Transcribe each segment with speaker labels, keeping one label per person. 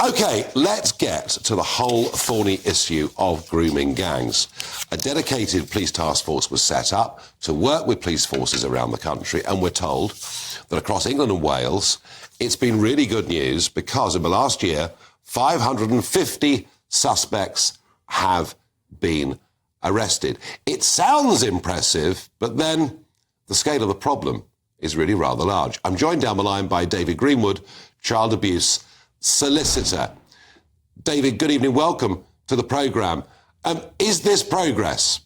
Speaker 1: OK, let's get to the whole thorny issue of grooming gangs. A dedicated police task force was set up to work with police forces around the country, and we're told that across England and Wales, it's been really good news because in the last year, 550 suspects have been arrested. It sounds impressive, but then the scale of the problem is really rather large. I'm joined down the line by David Greenwood, child abuse solicitor. David, good evening. Welcome to the programme. Is this progress?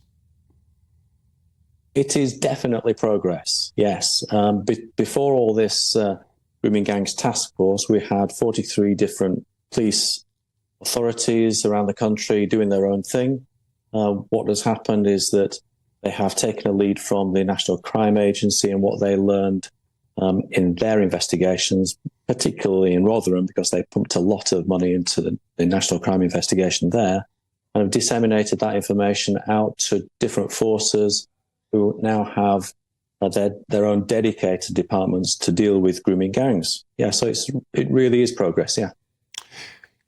Speaker 2: It is definitely progress, yes. Before all this grooming gangs task force, we had 43 different police authorities around the country doing their own thing. What has happened is that they have taken a lead from the National Crime Agency and what they learned in their investigations, particularly in Rotherham, because they pumped a lot of money into the National Crime investigation there, and have disseminated that information out to different forces who now have their own dedicated departments to deal with grooming gangs. Yeah, so it really is progress, yeah.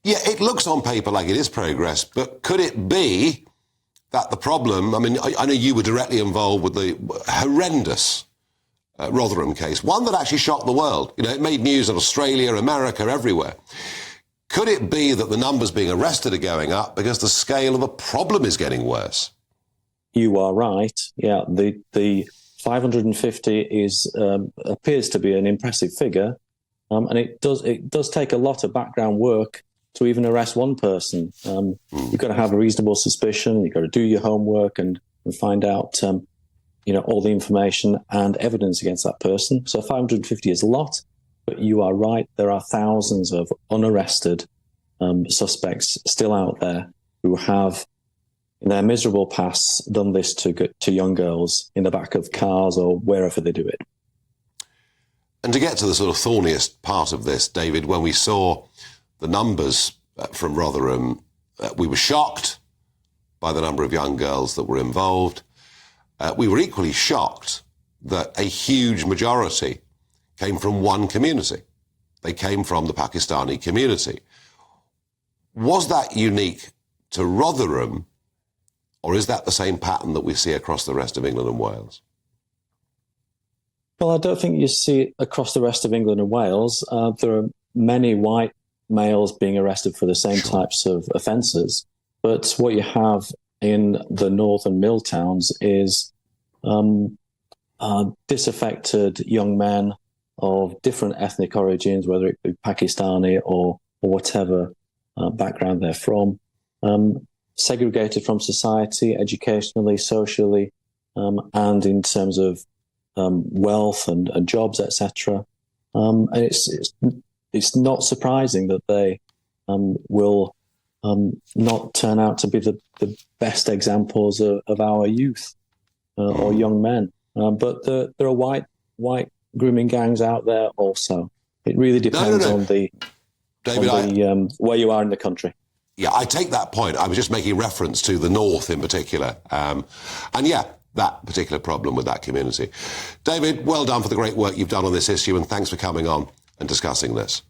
Speaker 1: Yeah, it looks on paper like it is progress, but could it be that the problem, I mean, I know you were directly involved with the horrendous Rotherham case, one that actually shocked the world. You know, it made news in Australia, America, everywhere. Could it be that the numbers being arrested are going up because the scale of the problem is getting worse?
Speaker 2: You are right. Yeah, the 550 appears to be an impressive figure, and it does take a lot of background work to even arrest one person. You've got to have a reasonable suspicion. You've got to do your homework and find out, all the information and evidence against that person. So 550 is a lot, but you are right. There are thousands of unarrested suspects still out there who have, in their miserable past, done this to young girls in the back of cars or wherever they do it.
Speaker 1: And to get to the sort of thorniest part of this, David, when we saw the numbers from Rotherham, we were shocked by the number of young girls that were involved. We were equally shocked that a huge majority came from one community. They came from the Pakistani community. Was that unique to Rotherham, or is that the same pattern that we see across the rest of England and Wales?
Speaker 2: Well, I don't think you see it across the rest of England and Wales. There are many white males being arrested for the same types of offences. But what you have in the northern mill towns is disaffected young men of different ethnic origins, whether it be Pakistani or whatever background they're from, segregated from society, educationally, socially, and in terms of wealth and jobs, etc. And it's not surprising that they will not turn out to be the best examples of our youth or young men. But there are white grooming gangs out there also. It really depends on where you are in the country.
Speaker 1: Yeah, I take that point. I was just making reference to the north in particular. And yeah, that particular problem with that community. David, well done for the great work you've done on this issue, and thanks for coming on and discussing this.